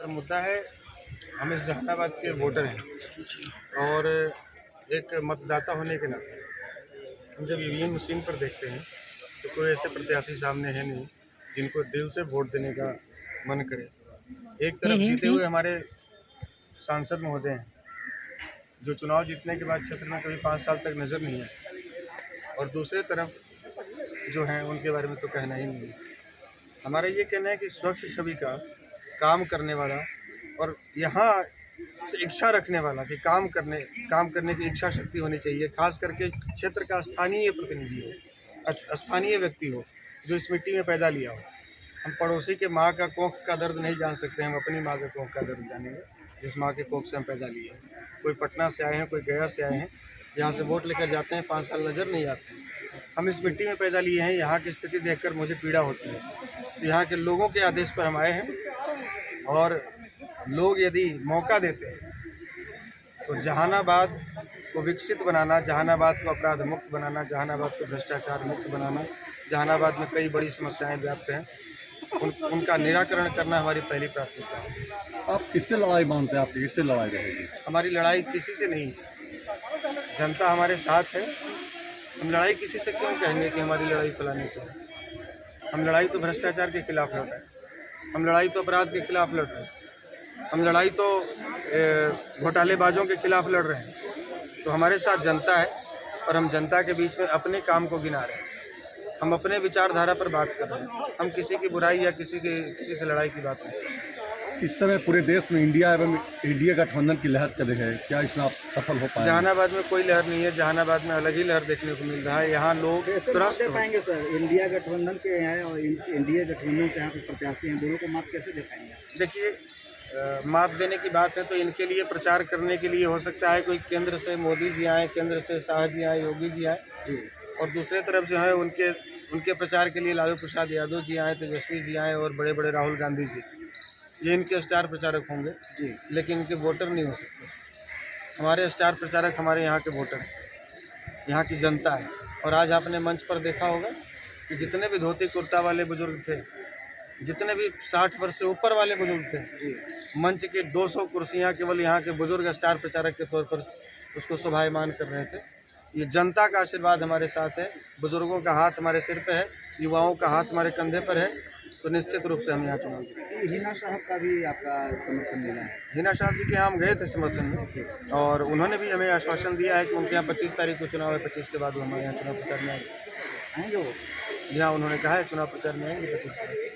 मुद्दा है, हम इस जहानाबाद के वोटर हैं और एक मतदाता होने के नाते हम जब ईवीएम मशीन पर देखते हैं तो कोई ऐसे प्रत्याशी सामने है नहीं जिनको दिल से वोट देने का मन करे। एक तरफ जीते हुए हमारे सांसद महोदय हैं जो चुनाव जीतने के बाद क्षेत्र में कभी 5 साल तक नज़र नहीं आए, और दूसरे तरफ जो हैं उनके बारे में तो कहना ही नहीं है। हमारा ये कहना है कि स्वच्छ छवि का काम करने वाला और यहाँ से इच्छा रखने वाला कि काम करने की इच्छा शक्ति होनी चाहिए, खास करके क्षेत्र का स्थानीय प्रतिनिधि हो, स्थानीय व्यक्ति हो जो इस मिट्टी में पैदा लिया हो। हम पड़ोसी के माँ का कोख का दर्द नहीं जान सकते, हम अपनी माँ के कोख का दर्द जानेंगे जिस माँ के कोख से हम पैदा लिए हैं। कोई पटना से आए हैं, कोई गया से आए हैं, यहाँ से वोट लेकर जाते हैं, 5 साल नज़र नहीं आते हैं। हम इस मिट्टी में पैदा लिए हैं, यहाँ की स्थिति देखकर मुझे पीड़ा होती है। तो यहाँ के लोगों के आदेश पर हम आए हैं और लोग यदि मौका देते हैं तो जहानाबाद को विकसित बनाना, जहानाबाद को अपराध मुक्त बनाना, जहानाबाद को भ्रष्टाचार मुक्त बनाना, जहानाबाद में कई बड़ी समस्याएं व्याप्त हैं, उनका निराकरण करना हमारी पहली प्राथमिकता है। आप किससे लड़ाई मानते हैं? आपकी किससे लड़ाई रहेगी? हमारी लड़ाई किसी से नहीं, जनता हमारे साथ है। हम लड़ाई किसी से क्यों कहेंगे कि हमारी लड़ाई फलाने से है? हम लड़ाई तो भ्रष्टाचार के खिलाफ लड़ रहे हैं, हम लड़ाई तो अपराध के खिलाफ लड़ रहे हैं, हम लड़ाई तो घोटालेबाजों के खिलाफ लड़ रहे हैं। तो हमारे साथ जनता है और हम जनता के बीच में अपने काम को गिना रहे हैं, हम अपने विचारधारा पर बात कर रहे हैं, हम किसी की बुराई या किसी से लड़ाई की बात नहीं। इस समय पूरे देश में इंडिया एवं इंडिया गठबंधन की लहर चल रही है, क्या इसमें आप सफल हो पाए? जहानाबाद में कोई लहर नहीं है, जहानाबाद में अलग ही लहर देखने को मिल रहा है। यहाँ लोग त्रस्त दे पाएंगे सर, इंडिया गठबंधन के हैं और इंडिया गठबंधन से यहाँ पे प्रत्याशी हैं, दोनों को मत कैसे दे पाएंगे? देखिए, मात देने की बात है तो इनके लिए प्रचार करने के लिए हो सकता है कोई केंद्र से मोदी जी आए, केंद्र से शाह जी आए, योगी जी आए, और दूसरे तरफ जो है उनके प्रचार के लिए लालू प्रसाद यादव जी आए, तेजस्वी जी आए और बड़े बड़े राहुल गांधी जी, ये इनके स्टार प्रचारक होंगे, लेकिन इनके वोटर नहीं हो सकते। हमारे स्टार प्रचारक हमारे यहाँ के वोटर हैं, यहाँ की जनता है। और आज आपने मंच पर देखा होगा कि जितने भी धोती कुर्ता वाले बुजुर्ग थे, जितने भी 60 वर्ष से ऊपर वाले बुजुर्ग थे, मंच की 200 कुर्सियाँ केवल यहाँ के बुजुर्ग स्टार प्रचारक के तौर पर उसको शोभायमान कर रहे थे। ये जनता का आशीर्वाद हमारे साथ है, बुजुर्गों का हाथ हमारे सिर पे है, युवाओं का हाथ हमारे कंधे पर है, तो निश्चित रूप से हम यहाँ चुनाव जीतेंगे। हिना साहब का भी आपका समर्थन मिला है? हिना साहब जी के यहाँ हम गए थे समर्थन में और उन्होंने भी हमें आश्वासन दिया है कि उनके यहाँ 25 तारीख को चुनाव है, 25 के बाद वो हमारे यहाँ चुनाव प्रचार में आएंगे। आएंगे वो? यहाँ उन्होंने कहा है चुनाव प्रचार में आएंगे 25 तारीख।